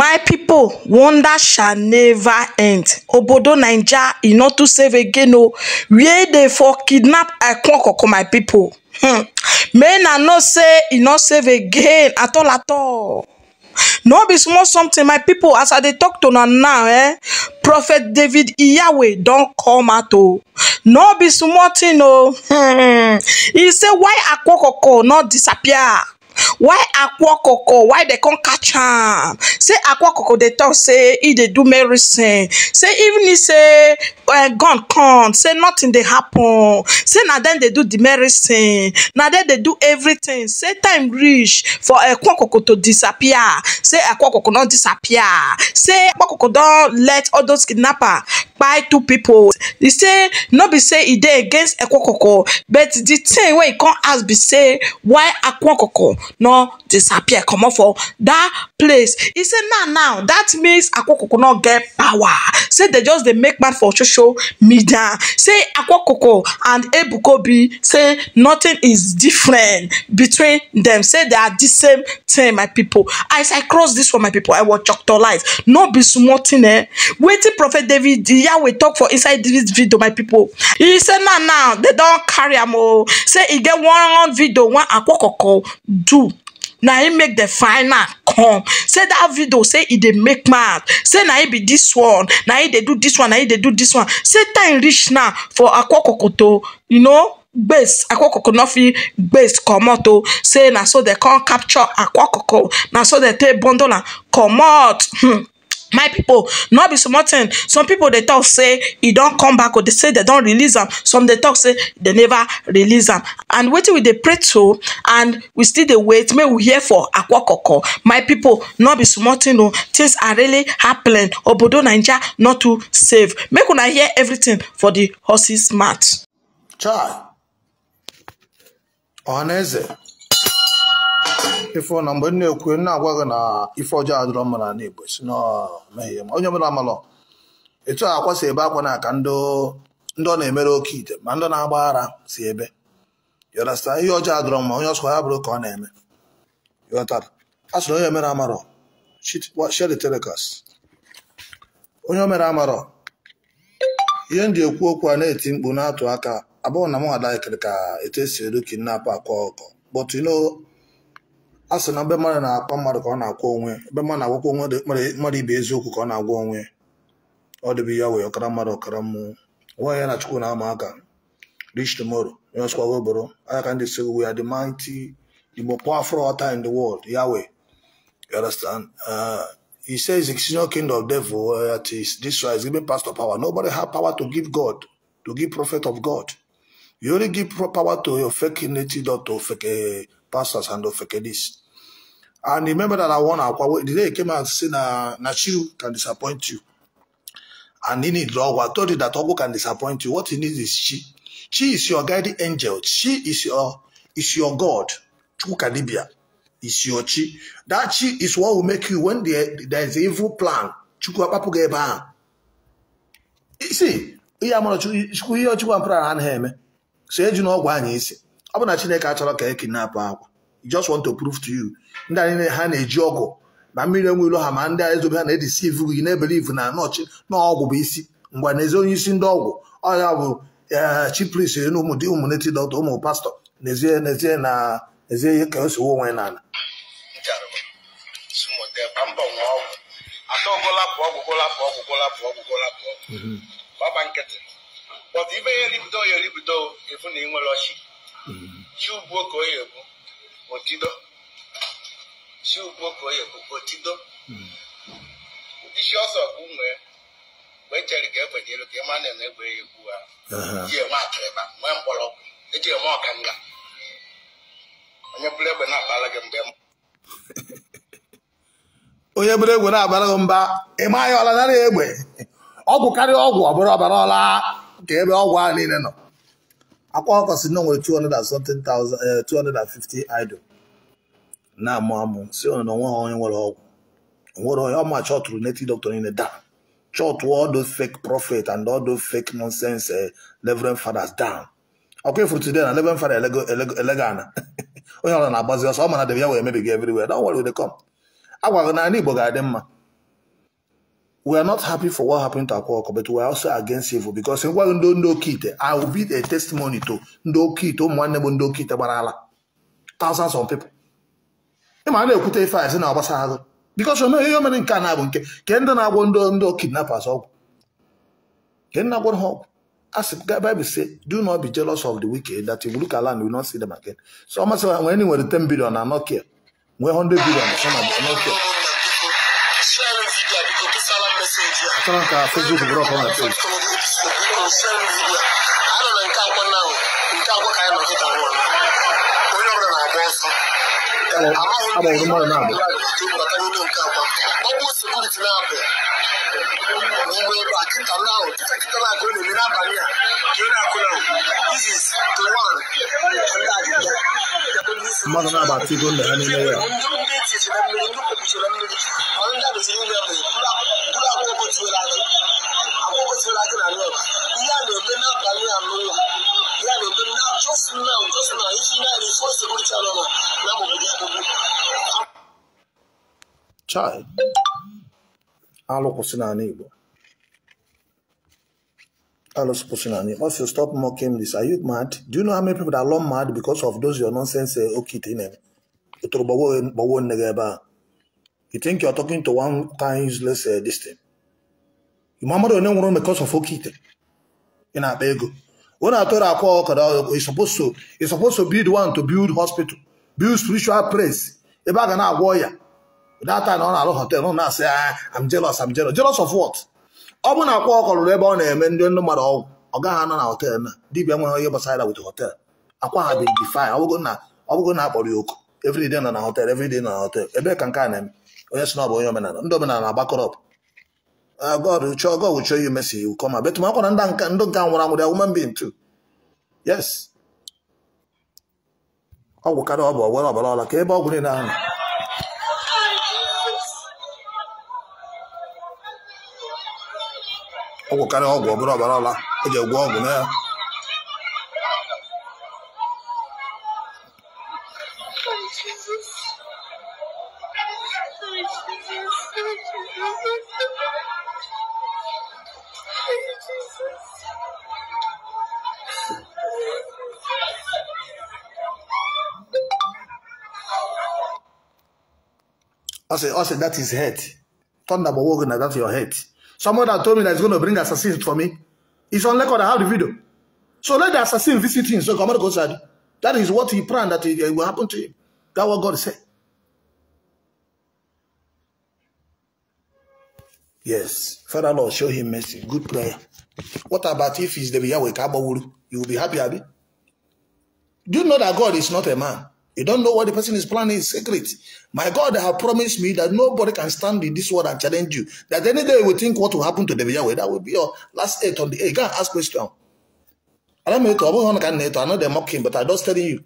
My people, wonder shall never end. Obodo Naija e not to save again o. Where they for kidnap Akwa, my people. Men are not say e not save again at all at all. No be small something, my people. As I dey talk to una now, Prophet David Yahweh don come out o. No be small thing o. He say why Akwa not disappear? Why Akwa why they can't catch am? Say Akwa they talk say he dey do medicine. Say even he say gun come, say nothing dey happen. Say na then they do the medicine. Na then they do everything. Say time reach for Akwa to disappear. Say Akwa not disappear. Say Akwa don let all those kidnapper buy 2 people. He say no be say he dey against Akwa, but the thing wey he can't ask be say why Akwa no disappear comot for that place. He say now that means Akwa not get power. Say they just dey make man for social media. Say Akwa and Ebuka be say nothing is different between them. Say they are the same thing, my people. As I cross this one, my people, I watch Doctor Life. No be small thing, Waiting Prophet David Yahweh talk for inside this video, my people. He say now they don't carry am o. Say he get one video one Akwa do. Now he make the final come. Say that video say he dey make mad. Say now he be this one. Now he dey do this one. Now he dey do this one. Say time reach now for Akwa to, base Akwa no fit base comot o. Say na so they can't capture Akwa. Now so they take bundle and comot. My people, not be small thing. Some people they talk say he don't come back, or they say they don't release him. Some they talk say they never release him. And waiting with the pray to, and we still the wait. May we hear for Akwa. My people, not be small thing. No, things are really happening. Obodo Naija not to save. Make una hear everything for the horse's mouth. Chai. Oneze. Ifo na mgbe na-ekwu na-agwa na ife ọjọọ adịrọ mma na Igbo si no mehie onye ọbụla amalọ etu Akwa si ebe akwa na aka ndị ọ na-emere oke ite ma ndị na-agba ara si ebe you understand ihe ọjọọ adịrọ mma onye ọsọ ya bụrụ ka ọ na-eme you understand asụrụ onye mere amarọ share the telecast onye mere amarọ ihe ndị ekwu okwu a na-eti mkpu na-atụ aka abụọ na mụ ada ikere ka etu esi eru kidnap Akwa but asị na mbe mmadụ na-akpa mmadụ ka ọ na-akwa onwe ebe mmadụ na-agwakwa onwe mmadụ ibe eziokwu ka ọ na-agwa onwe ọ dịbe ya wee ọkara mmadụ ọkara mmụọ nwa ya na Chukwu na-ama aka reach tomorrow onye ọsụkwa webụrụ anya ka ndị si we are the mighty the most powerful author in the world Yahweh you understand he says the senior king of devil that is this one is giving pastor power. Nobody have power to give God, to give prophet of God. You only give power to your fake native to fake pastors and to fake this. And remember that I want Akwa. The day he came out and said, Nachiu can disappoint you. And he needs Ogwa. I told you that Ogwa can disappoint you. What he needs is Chi. Chi is your guiding angel. Chi is your God. Chukadibia is your Chi. That Chi is what will make you when there is an evil plan. Chukwapapugeba. You see, Chukwu say you know why is it? I'm not kidnap Akwa. He just want to prove to you. That jogo. Na million will have and there is to deceive you. You never believe na no go be easy. When there's only sin dog. Oh, chief priest, you know, Mudium dot homo pastor. Nezia chaos woman. But even you libido, if you name Loshi, you book or Otido. She book or Otido. This also a woman. When Jerry gave a deal to a man and every who are here, one bolo, the dear Morkanga. And you play when I ballagam them. Oh, you believe when I ballagamba? Am I all another way? Ogu carry Ogwa, Barola. Ebe ọgwụ niile nọ Akwa ọkọsị nọ nwere 250 idol na amụ si ọ nọ nwe onye nwere ọgwụ nwere onye ọma chọtụrụ native doctor niile down chọtụ all those fake prophet and all those fake nonsense reverend fathers down ọkwa ifuru today na reverend father elegana onye ọrụ na-agbazi ọsọ ọ mana debe ya wee mebiga everywhere don't worry they come agwaghị na Igbo ga-adị mma we are not happy for what happened to Akwa, but we are also against evil because in one no kit, I will be a testimony to no kit, one never no kit about thousands of people. The man who put a fire in our side because you know human in Canada can no kidnappers up. Can not go home. As the Bible says, do not be jealous of the wicked that you will look around and will not see them again. So much when anywhere the 10 billion are not care. We're 100 billion, some are not care. Facebook brought on the page. Child, once you stop mocking this, are you mad? Do you know how many people that are mad because of those your nonsense? You think you're talking to one time useless this thing? You mama don't know because of Okite in a bego. When I told Akwa, he's supposed to be the one to build hospital, build spiritual place. A bag and a warrior. That time on a hotel, no, say I'm jealous. I'm jealous. Jealous of what? Open a walk or rebel and then no matter all. Ogan on hotel. Deep young beside with the hotel. Akwa had been defined. I will go now for you every day on a hotel, every day on a hotel. Ebuka can him. Yes, no boy, man. Ndomina back up. God will show you mercy. You come. But my don't count what I'm with a woman being too. Yes. I will cut up or whatever. Like a bog in down. I will carry on, brother. I just walk there. I said, that is hate. Thunder walking, that's your hate. Someone that told me that is going to bring assassins for me. It's on record, I have the video. So let the assassin visit him. So come on, go inside. That is what he planned that it will happen to him. That's what God said. Yes. Father Lord, show him mercy. Good prayer. What about if he's the Yahweh Kabawuru? You will be happy, Abi? Do you know that God is not a man? You don't know what the person is planning is secret. My God have promised me that nobody can stand in this world and challenge you. That any day we think what will happen to the Yahweh, that will be your last 8 on the 8. Go and ask question. I don't know they mock him, but I'm just telling you.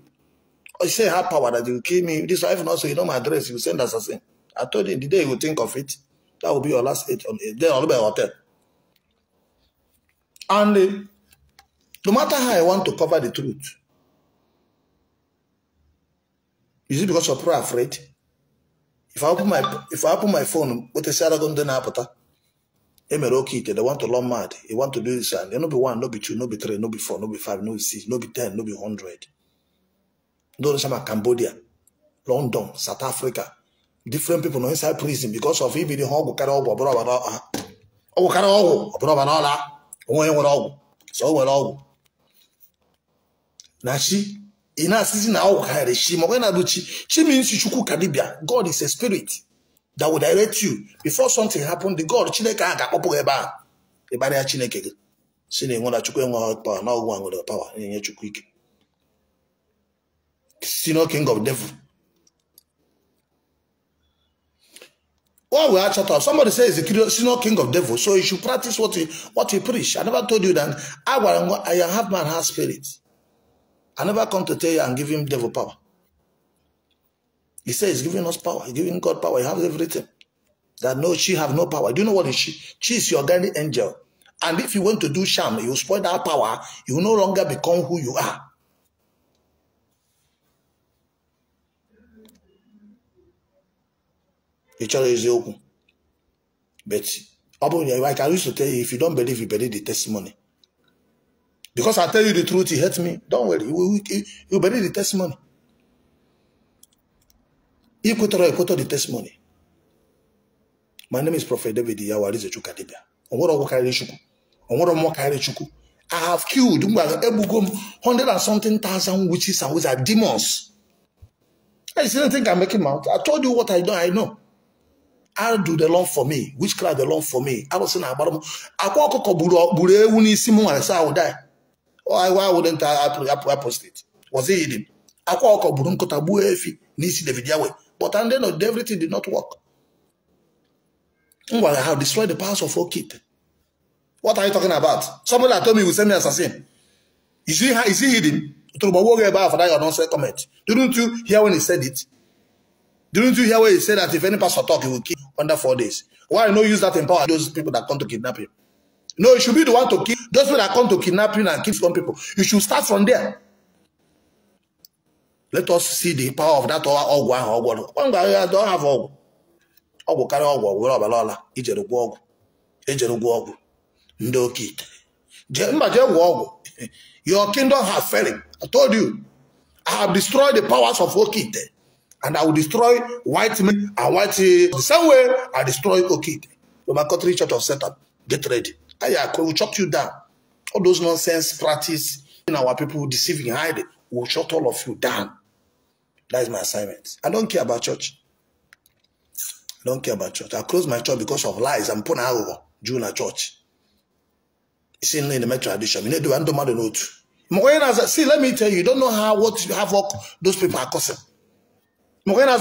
I say have power that you kill me. This wife not so you know my address, you send assassin. I told you the day you will think of it, that will be your last 8 on 8. Then I'll be a hotel. And no matter how I want to cover the truth, is it because you're afraid? If I open my phone, what is Sarah going to do? They want to learn mad. They want to do this and no be 1, no be 2, no be 3, no be 4, no be 5, no be 6, no be 10, no be 100. Don't say Cambodia, London, South Africa, different people no inside prison because of even the whole carry over so now she in a season now she means you should kadibia. God is a spirit that will direct you before something happened. The God Chineke aga popo eba ya Chineke sine ngona chukwu enwe power na ogwa ngode power enye chukwu ike sino king of devil. Well, we are chat up. Somebody says he's not king of devil, so you should practice what he preach. I never told you that I have man has spirit. I never come to tell you and give him devil power. He says he's giving us power. He's giving God power. He has everything. That no, she have no power. Do you know what is she? She is your guardian angel. And if you want to do sham, you spoil that power. You will no longer become who you are. But Like I used to tell you, if you don't believe, you believe the testimony. Because I tell you the truth, it hurts me. Don't worry, you believe the testimony. You put the testimony. My name is Prophet David Yahweh. I have killed Ebuka 100 and something thousand witches and wizards, demons. I still think I'm making out. I told you what I know. I'll do the long for me. Witchcraft the long for me. I was saying about them. I said I would die. Why wouldn't I post it? Was it hidden? But and then everything did not work. I have destroyed the powers of Okite. What are you talking about? Somebody that told me will send me assassin. Is he hidden? Comment. Didn't you hear when he said it? Didn't you hear when he said that if any pastor talk, he will kill under 4 days? Why not use that in power those people that come to kidnap him? No, you should be the one to kill those people that come to kidnap you and kill some people. You should start from there. Let us see the power of that Ogwa. One guy I don't have Ogwa. Ogwa carry Ogwa. We're all Ejerugu. No kid. Your kingdom has failed. I told you. I have destroyed the powers of Okite. And I will destroy white men and white. The same way I destroy Okite. The country church of Satan. Get ready. I will chop you down. All those nonsense practice in our people deceiving, hiding. Will shut all of you down. That is my assignment. I don't care about church. I don't care about church. I close my church because of lies. I'm putting out during a church. It's in the tradition. You know, see, let me tell you, you don't know how what havoc those people are causing. You don't know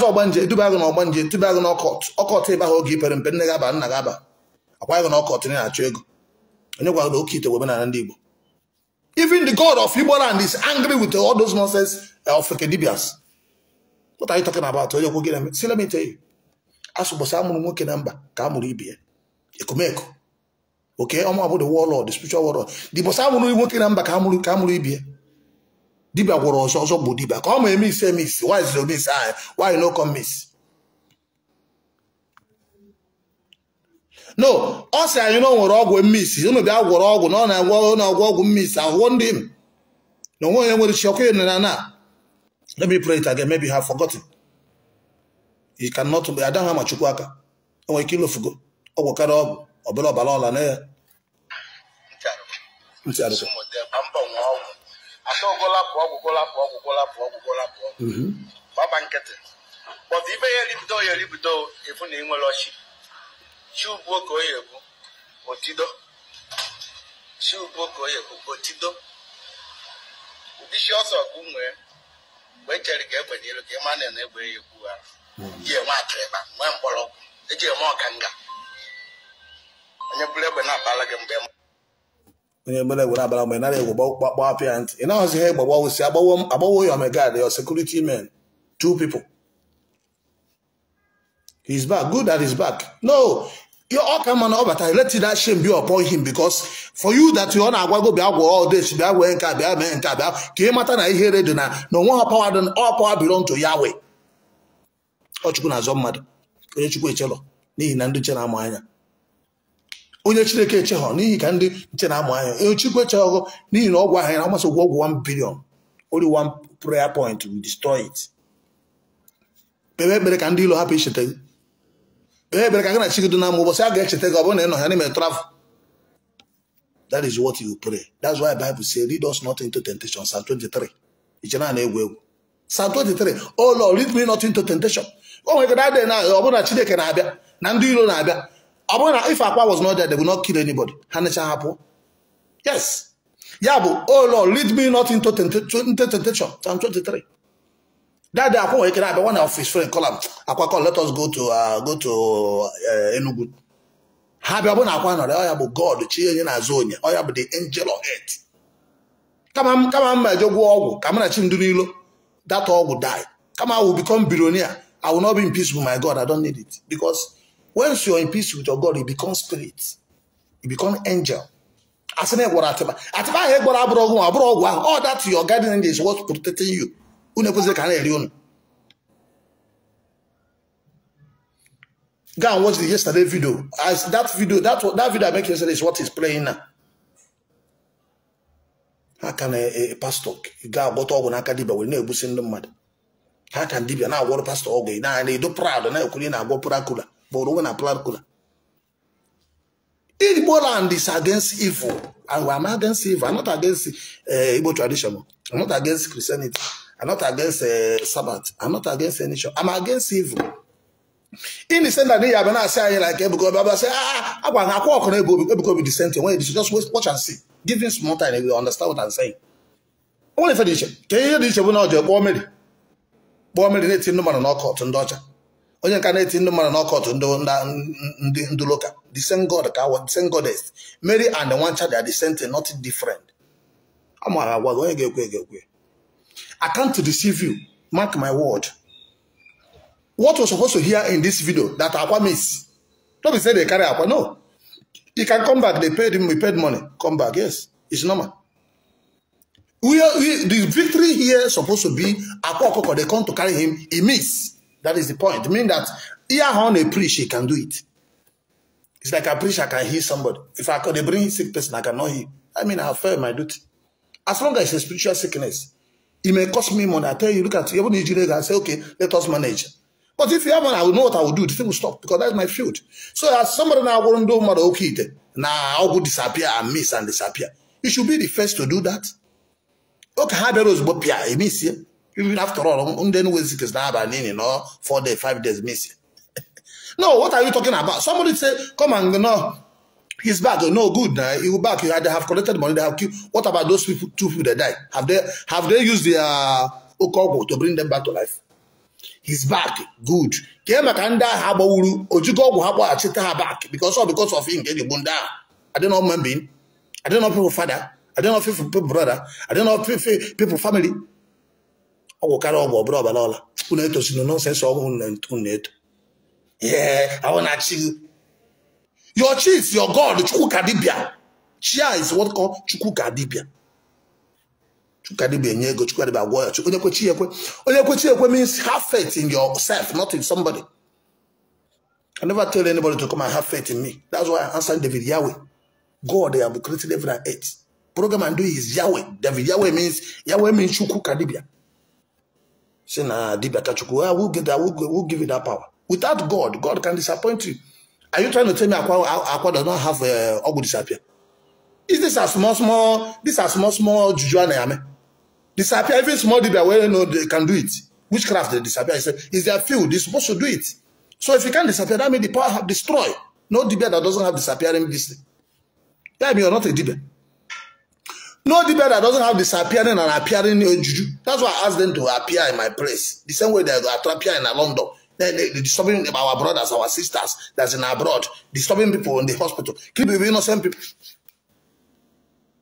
even the God of Igbo land is angry with all those nonsense of Dibias. What are you talking about? See, let me tell you. Okay, I'm about the warlord, the spiritual warlord. The Bosamu working number Kamuri. Dibia was also Budiba. Come and miss. Why is the miss? Why you no come miss? No, also you know what Ogwe miss. You know that what Ogwe no na Ogwe miss. I warned him. No one will shock you. Let me pray it again. Maybe you have forgotten. He cannot be. I don't have much work. Oh, I kill of go. Oh, what kind of Obelo Balola ne? But if I libido, if you name Loshi, Shoe book or Otido, Shoe book or Otido. This also a good way. When Jerry gave when you came on and everywhere you are. Dear Matreba, one bolo, the dear Mokanga. And you play when not Balagan Bem. When you believe what about my name about parent, you know, as here, but what we say about you, my God, your security men, 2 people. He's back. Good that he's back. No, you all come on over time. Let that shame be upon him because for you that you wanna go be all this, be away and came out and I hear it now. No one power than all power belong to Yahweh. Ochukuna Zomad. Ochukwe Chelo. Ni Nandu Chena Maya. Onye Chineke Cheho, ni can do Chena Maya. Ochukwe Chelo, ni no why how much work 1 billion. Only one prayer point will destroy it. Bebe can deal happy shit. That is what you pray. That's why the Bible says, lead us not into temptation. Psalm 23. Psalm 23. Oh Lord, lead me not into temptation. Oh my God, that day now, if Akwa was not there, they will not kill anybody. Yes. Yabu, oh Lord, lead me not into temptation. Psalm 23. That day, Akwa one of his friends call him. Akwa, let us go to Enugu. Have you Akwa? God, the angel of earth. Come on, my job. Come on, Chimdunilo. That all will die. Come on, I will become billionaire. I will not be in peace with my God. I don't need it because once you are in peace with your God, you become spirit. You become angel. All that your guardian is what's protecting you. Go and watch the yesterday video. That video I make yesterday is what is playing now. How can a pastor go about all when Akadiba will never send them mad? How can Dibia now what a pastor all day? Now they do proud and I couldn't go Puracula, but when I Puracula. Igbo land is against evil, and I'm against evil. I'm not against Igbo tradition. I'm not against Christianity. I'm not against Sabbath. I'm not against any show. I'm against evil. In the sense that they have not say like Ebuka, say Akwa can Ebuka be dissenting. When you just watch and see, give him small time, and you understand what I'm saying. Only for this, can you hear this? You will not do Bomb me, no man no court and Dodger. Only can it in the man no court and do look at the same God, the same goddess. Mary and the one child they are dissenting, nothing different. I can't deceive you. Mark my word. What was supposed to hear in this video that Akwa miss? Don't be say they carry Akwa. No. He can come back. They paid him. We paid money. Come back. Yes. It's normal. The victory here is supposed to be Akwa. They come to carry him. He miss. That is the point. Meaning that here on a preach, he can do it. It's like a preacher can heal somebody. If I could bring a sick person, I cannot heal. I mean, I have failed my duty. As long as it's a spiritual sickness, it may cost me money. I tell you, look at you. I say, okay, let us manage. But if you have one, I will know what I will do. The thing will stop because that's my field. So as somebody now won't do more okay, now I will disappear and miss and disappear. You should be the first to do that. Okay, how there was Bopia, I miss you. Even after all, then we see now about 4 days, 5 days miss. No, what are you talking about? Somebody say, come on, no, he's back. No, good. He will back. They have collected money. They have killed. What about those people? 2 people that died. Have they used their Okuku to bring them back to life? He's back. Good. Because of him getting down. I don't know Mambin. I don't know people father. I don't know people brother. I don't know people family. Yeah, I want to achieve. Your chief, your God, Chukukadibia. Chia is what called Chukukadibia. Chukadibia nyego Chukadibia warrior. Onye means have faith in yourself, not in somebody. I never tell anybody to come and have faith in me. That's why I answered David Yahweh. God, they have created heaven and earth. Program and do is Yahweh. David Yahweh means Chukukadibia. Say na Dibia Tachuku. We'll give you that power. Without God, God can disappoint you. Are you trying to tell me Akwa does not have Ogu disappear? Is this a small juju anayame? Disappear, even small dibia where they can do it. Witchcraft they disappear. Is their field? They're supposed to do it. So if you can't disappear, that means the power have destroyed. No dibia that doesn't have disappearing this thing. That means you're not a dibia. No dibia that doesn't have disappearing and appearing juju. That's why I asked them to appear in my place. The same way they appear in London. They're disturbing our brothers, our sisters that's in abroad, disturbing people in the hospital, killing innocent people.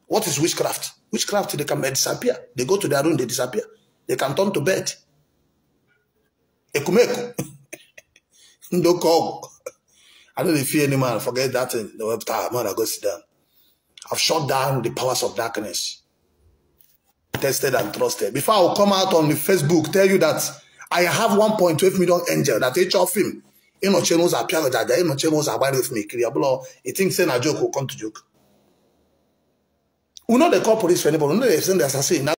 What is witchcraft? Witchcraft, they can disappear. They go to their room, they disappear. They can turn to bed. Ekumeku. Ndoko. I don't fear any man. Forget that thing. The website, man, I go sit down. I've shut down the powers of darkness. Tested and trusted. Before I will come out on the Facebook, tell you that I have 1.12 million angels that each of him, channels appear that they channels are with me. He thinks a joke will come to joke. We know the call police for anybody. We know they send the assassin.